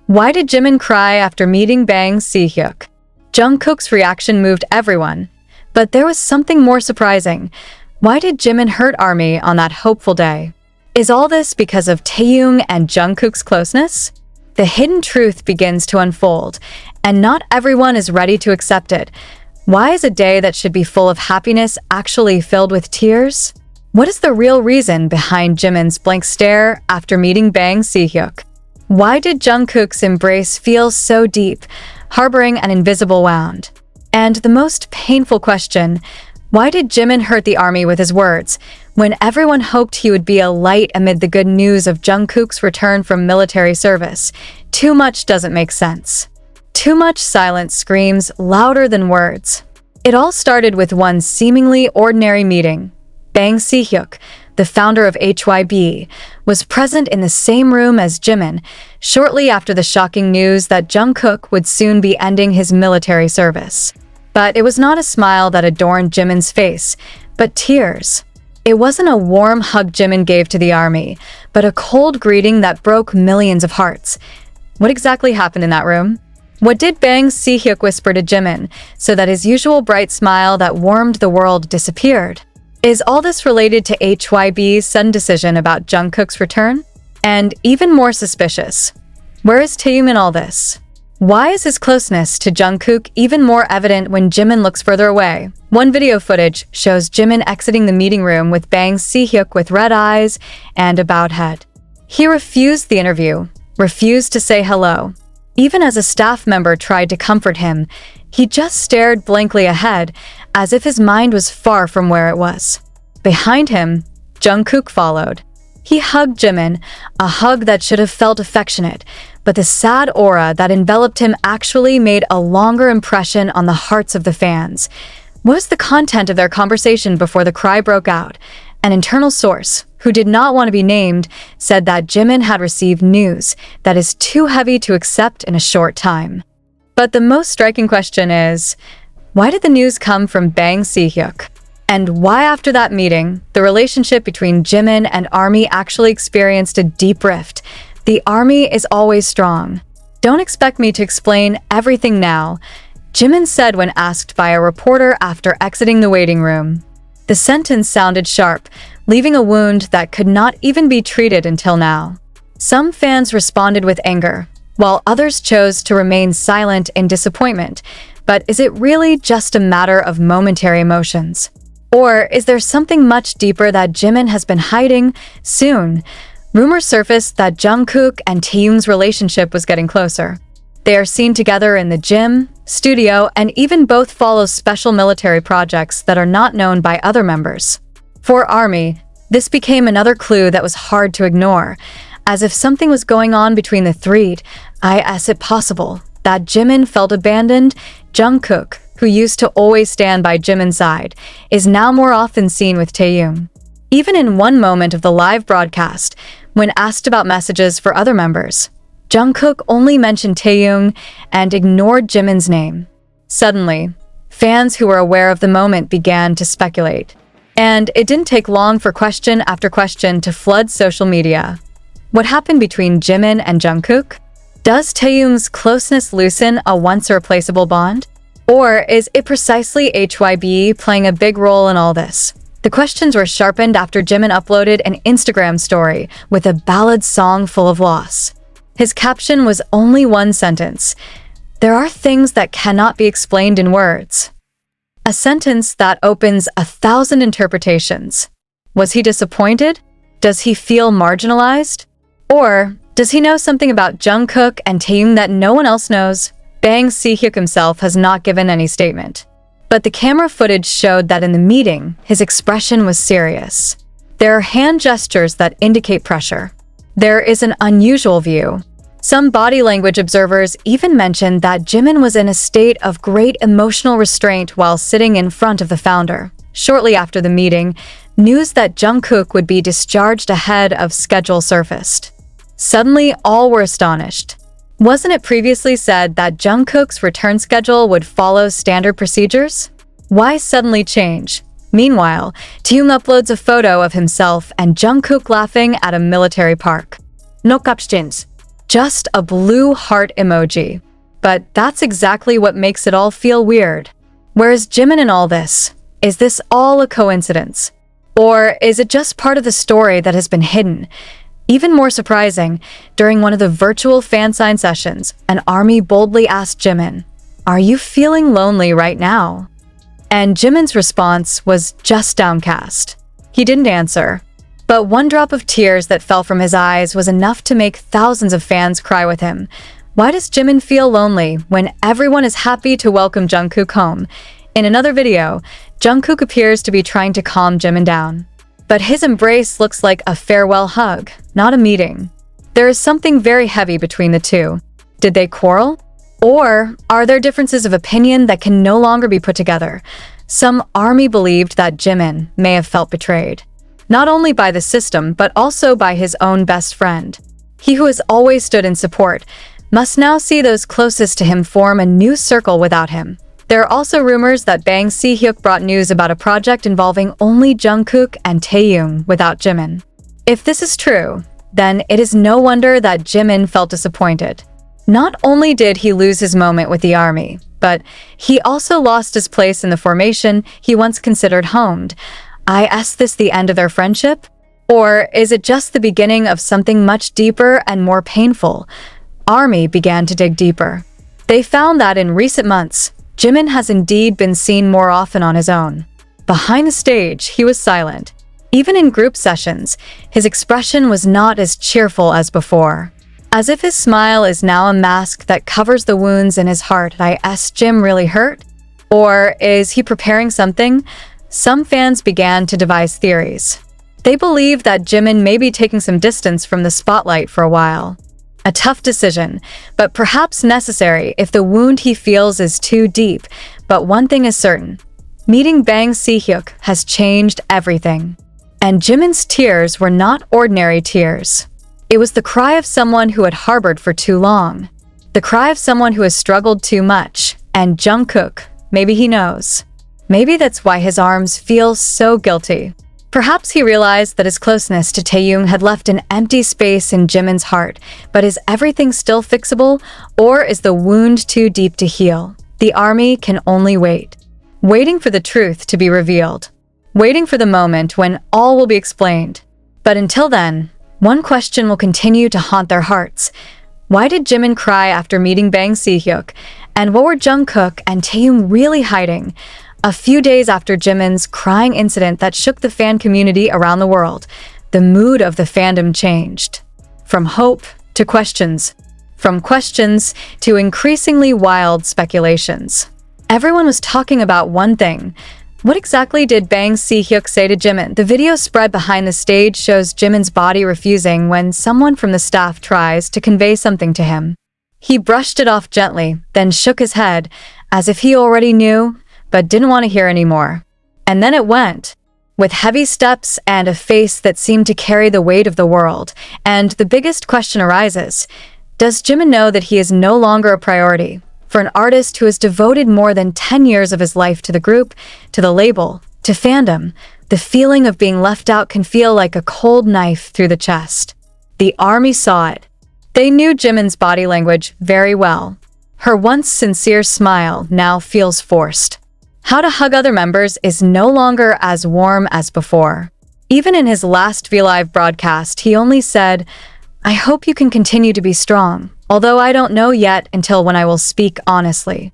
Why did Jimin cry after meeting Bang Si-hyuk? Jungkook's reaction moved everyone. But there was something more surprising. Why did Jimin hurt ARMY on that hopeful day? Is all this because of Taehyung and Jungkook's closeness? The hidden truth begins to unfold, and not everyone is ready to accept it. Why is a day that should be full of happiness actually filled with tears? What is the real reason behind Jimin's blank stare after meeting Bang Si-hyuk? Why did Jungkook's embrace feel so deep, harboring an invisible wound? And the most painful question, why did Jimin hurt the ARMY with his words, when everyone hoped he would be a light amid the good news of Jungkook's return from military service? Too much doesn't make sense. Too much silence screams louder than words. It all started with one seemingly ordinary meeting. Bang Si-hyuk, the founder of HYB, was present in the same room as Jimin, shortly after the shocking news that Jungkook would soon be ending his military service. But it was not a smile that adorned Jimin's face, but tears. It wasn't a warm hug Jimin gave to the ARMY, but a cold greeting that broke millions of hearts. What exactly happened in that room? What did Bang Si-hyuk whisper to Jimin, so that his usual bright smile that warmed the world disappeared? Is all this related to HYB's sudden decision about Jungkook's return? And even more suspicious, where is Taehyung in all this? Why is his closeness to Jungkook even more evident when Jimin looks further away? One video footage shows Jimin exiting the meeting room with Bang Si-hyuk with red eyes and a bowed head. He refused the interview, refused to say hello. Even as a staff member tried to comfort him, he just stared blankly ahead, as if his mind was far from where it was. Behind him, Jungkook followed. He hugged Jimin, a hug that should have felt affectionate, but the sad aura that enveloped him actually made a longer impression on the hearts of the fans. What was the content of their conversation before the cry broke out? An internal source, who did not want to be named, said that Jimin had received news that is too heavy to accept in a short time. But the most striking question is, why did the news come from Bang Si-hyuk? And why after that meeting, the relationship between Jimin and ARMY actually experienced a deep rift? The ARMY is always strong. Don't expect me to explain everything now, Jimin said when asked by a reporter after exiting the waiting room. The sentence sounded sharp, leaving a wound that could not even be treated until now. Some fans responded with anger, while others chose to remain silent in disappointment. But is it really just a matter of momentary emotions? Or is there something much deeper that Jimin has been hiding? Soon, rumors surfaced that Jungkook and Taehyung's relationship was getting closer. They are seen together in the gym, studio, and even both follow special military projects that are not known by other members. For ARMY, this became another clue that was hard to ignore. As if something was going on between the three, is it possible that Jimin felt abandoned? Jungkook, who used to always stand by Jimin's side, is now more often seen with Taehyung. Even in one moment of the live broadcast, when asked about messages for other members, Jungkook only mentioned Taehyung and ignored Jimin's name. Suddenly, fans who were aware of the moment began to speculate. And it didn't take long for question after question to flood social media. What happened between Jimin and Jungkook? Does Taehyung's closeness loosen a once-irreplaceable bond? Or is it precisely HYB playing a big role in all this? The questions were sharpened after Jimin uploaded an Instagram story with a ballad song full of loss. His caption was only one sentence: "There are things that cannot be explained in words." A sentence that opens 1,000 interpretations. Was he disappointed? Does he feel marginalized? Or does he know something about Jungkook and Taehyung that no one else knows? Bang Si-hyuk himself has not given any statement. But the camera footage showed that in the meeting, his expression was serious. There are hand gestures that indicate pressure. There is an unusual view. Some body language observers even mentioned that Jimin was in a state of great emotional restraint while sitting in front of the founder. Shortly after the meeting, news that Jungkook would be discharged ahead of schedule surfaced. Suddenly, all were astonished. Wasn't it previously said that Jungkook's return schedule would follow standard procedures? Why suddenly change? Meanwhile, Taehyung uploads a photo of himself and Jungkook laughing at a military park. No captions. just a blue heart emoji. But that's exactly what makes it all feel weird. Where's Jimin in all this? Is this all a coincidence? Or is it just part of the story that has been hidden? Even more surprising, during one of the virtual fan sign sessions, an ARMY boldly asked Jimin, "Are you feeling lonely right now?" And Jimin's response was just downcast. He didn't answer. But one drop of tears that fell from his eyes was enough to make thousands of fans cry with him. Why does Jimin feel lonely when everyone is happy to welcome Jungkook home? In another video, Jungkook appears to be trying to calm Jimin down. But his embrace looks like a farewell hug, not a meeting. There is something very heavy between the two. Did they quarrel? Or are there differences of opinion that can no longer be put together? Some ARMY believed that Jimin may have felt betrayed. Not only by the system, but also by his own best friend. He who has always stood in support must now see those closest to him form a new circle without him. There are also rumors that Si-hyuk brought news about a project involving only Jungkook and Taehyung without Jimin. If this is true, then it is no wonder that Jimin felt disappointed. Not only did he lose his moment with the ARMY, but he also lost his place in the formation he once considered homed. Is this the end of their friendship? Or is it just the beginning of something much deeper and more painful? ARMY began to dig deeper. They found that in recent months, Jimin has indeed been seen more often on his own. Behind the stage, he was silent. Even in group sessions, his expression was not as cheerful as before. As if his smile is now a mask that covers the wounds in his heart. Is Jim really hurt? Or is he preparing something? Some fans began to devise theories. They believe that Jimin may be taking some distance from the spotlight for a while. A tough decision, but perhaps necessary if the wound he feels is too deep. But one thing is certain. Meeting Si-hyuk has changed everything. And Jimin's tears were not ordinary tears. It was the cry of someone who had harbored for too long. The cry of someone who has struggled too much. And Jungkook, maybe he knows. Maybe that's why his arms feel so guilty. Perhaps he realized that his closeness to Taehyung had left an empty space in Jimin's heart. But is everything still fixable? Or is the wound too deep to heal? The ARMY can only wait. Waiting for the truth to be revealed. Waiting for the moment when all will be explained. But until then, one question will continue to haunt their hearts. Why did Jimin cry after meeting Si-hyuk? And what were Jungkook and Taehyung really hiding? A few days after Jimin's crying incident that shook the fan community around the world, the mood of the fandom changed. From hope to questions. From questions to increasingly wild speculations. Everyone was talking about one thing. What exactly did Si-hyuk say to Jimin? The video spread behind the stage shows Jimin's body refusing when someone from the staff tries to convey something to him. He brushed it off gently, then shook his head, as if he already knew, but didn't want to hear anymore. And then it went, with heavy steps and a face that seemed to carry the weight of the world. And the biggest question arises, does Jimin know that he is no longer a priority? For an artist who has devoted more than 10 years of his life to the group, to the label, to fandom, the feeling of being left out can feel like a cold knife through the chest. The ARMY saw it. They knew Jimin's body language very well. Her once sincere smile now feels forced. How to hug other members is no longer as warm as before. Even in his last V-Live broadcast, he only said, "I hope you can continue to be strong, although I don't know yet until when I will speak honestly."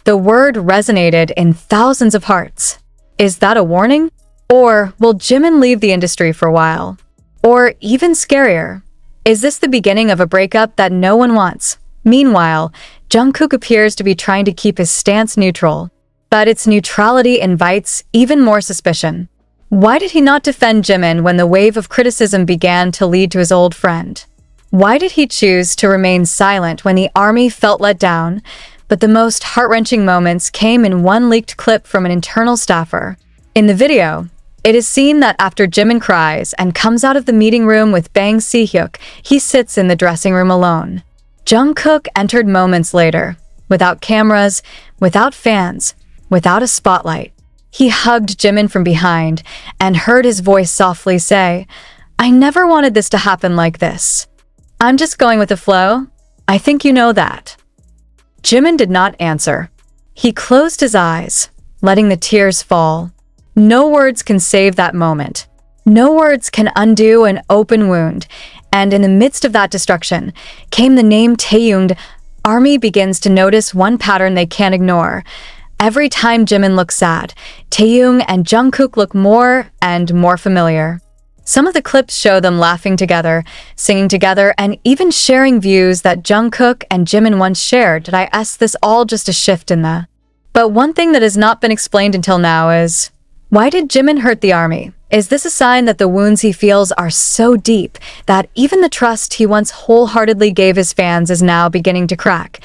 The word resonated in thousands of hearts. Is that a warning? Or will Jimin leave the industry for a while? Or even scarier, is this the beginning of a breakup that no one wants? Meanwhile, Jungkook appears to be trying to keep his stance neutral. But its neutrality invites even more suspicion. Why did he not defend Jimin when the wave of criticism began to lead to his old friend? Why did he choose to remain silent when the ARMY felt let down? But the most heart-wrenching moments came in one leaked clip from an internal staffer. In the video, it is seen that after Jimin cries and comes out of the meeting room with Si-hyuk, he sits in the dressing room alone. Jungkook entered moments later, without cameras, without fans, without a spotlight. He hugged Jimin from behind and heard his voice softly say, "I never wanted this to happen like this. I'm just going with the flow." I think you know that. Jimin did not answer. He closed his eyes, letting the tears fall. No words can save that moment. No words can undo an open wound. And in the midst of that destruction came the name Taehyung. ARMY begins to notice one pattern they can't ignore. Every time Jimin looks sad, Taehyung and Jungkook look more and more familiar. Some of the clips show them laughing together, singing together, and even sharing views that Jungkook and Jimin once shared. Did I ask this all just a shift in the... But one thing that has not been explained until now is, why did Jimin hurt the ARMY? Is this a sign that the wounds he feels are so deep that even the trust he once wholeheartedly gave his fans is now beginning to crack?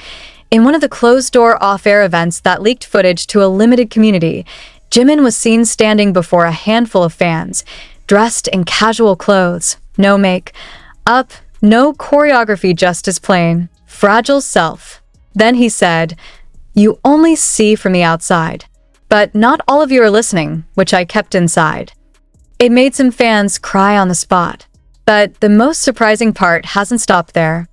In one of the closed-door off-air events that leaked footage to a limited community, Jimin was seen standing before a handful of fans, dressed in casual clothes, no make-up, no choreography, just his plain, fragile self. Then he said, "You only see from the outside, but not all of you are listening," which I kept inside. It made some fans cry on the spot. But the most surprising part hasn't stopped there.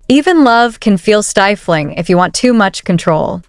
Even love can feel stifling if you want too much control.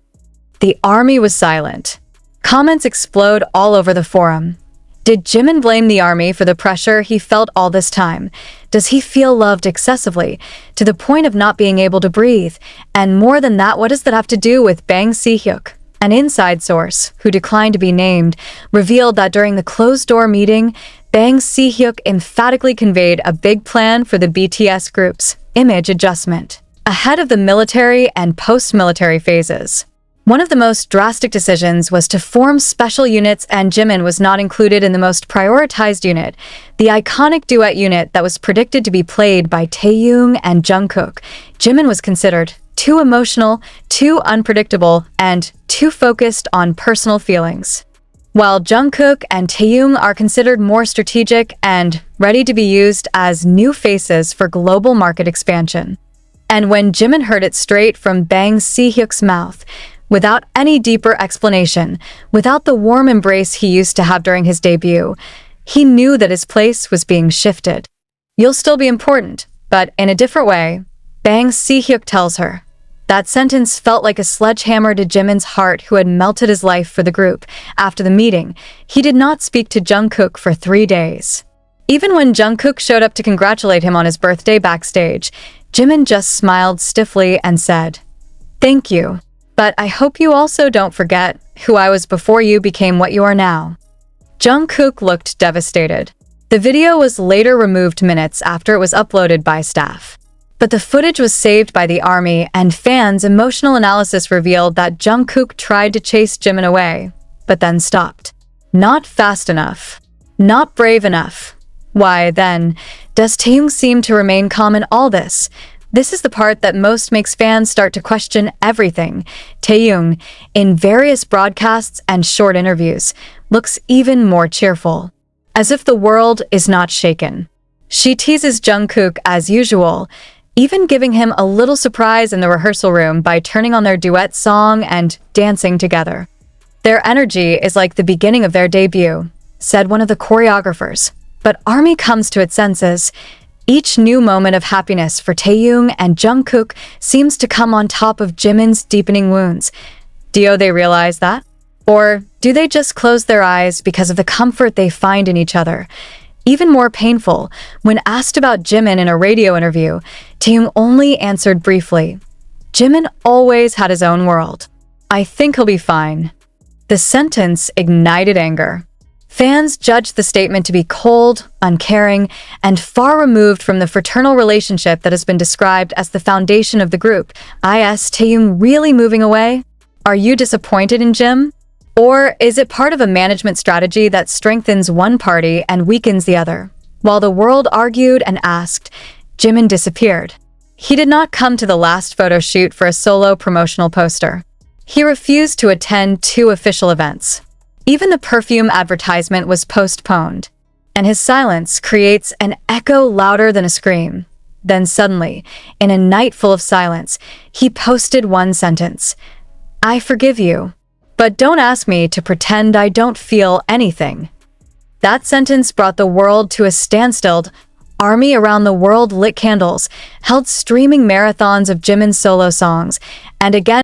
The ARMY was silent. Comments explode all over the forum. Did Jimin blame the ARMY for the pressure he felt all this time? Does he feel loved excessively, to the point of not being able to breathe? And more than that, what does that have to do with Bang Si-hyuk? An inside source, who declined to be named, revealed that during the closed-door meeting, Bang Si-hyuk emphatically conveyed a big plan for the BTS group's image adjustment, ahead of the military and post-military phases. One of the most drastic decisions was to form special units, and Jimin was not included in the most prioritized unit, the iconic duet unit that was predicted to be played by Taehyung and Jungkook. Jimin was considered too emotional, too unpredictable, and too focused on personal feelings. While Jungkook and Taehyung are considered more strategic and ready to be used as new faces for global market expansion. And when Jimin heard it straight from Bang Si-hyuk's mouth, without any deeper explanation, without the warm embrace he used to have during his debut, he knew that his place was being shifted. "You'll still be important, but in a different way," Bang Si-hyuk tells her. That sentence felt like a sledgehammer to Jimin's heart, who had melted his life for the group. After the meeting, he did not speak to Jungkook for 3 days. Even when Jungkook showed up to congratulate him on his birthday backstage, Jimin just smiled stiffly and said, "Thank you, but I hope you also don't forget who I was before you became what you are now." Jungkook looked devastated. The video was later removed minutes after it was uploaded by staff. But the footage was saved by the ARMY, and fans' emotional analysis revealed that Jungkook tried to chase Jimin away, but then stopped. Not fast enough. Not brave enough. Why, then, does Taehyung seem to remain calm in all this? This is the part that most makes fans start to question everything. Taehyung, in various broadcasts and short interviews, looks even more cheerful, as if the world is not shaken. She teases Jungkook as usual, even giving him a little surprise in the rehearsal room by turning on their duet song and dancing together. "Their energy is like the beginning of their debut," said one of the choreographers. But ARMY comes to its senses. Each new moment of happiness for Taehyung and Jungkook seems to come on top of Jimin's deepening wounds. Do they realize that? Or do they just close their eyes because of the comfort they find in each other? Even more painful, when asked about Jimin in a radio interview, Taehyung only answered briefly. Jimin always had his own world. "I think he'll be fine." The sentence ignited anger. Fans judged the statement to be cold, uncaring, and far removed from the fraternal relationship that has been described as the foundation of the group. Is Taehyung really moving away? Are you disappointed in Jim? Or is it part of a management strategy that strengthens one party and weakens the other? While the world argued and asked, Jimin disappeared. He did not come to the last photo shoot for a solo promotional poster. He refused to attend 2 official events. Even the perfume advertisement was postponed, and his silence creates an echo louder than a scream. Then suddenly, in a night full of silence, he posted one sentence: "I forgive you, but don't ask me to pretend I don't feel anything." That sentence brought the world to a standstill. ARMY around the world lit candles, held streaming marathons of Jimin's solo songs, and again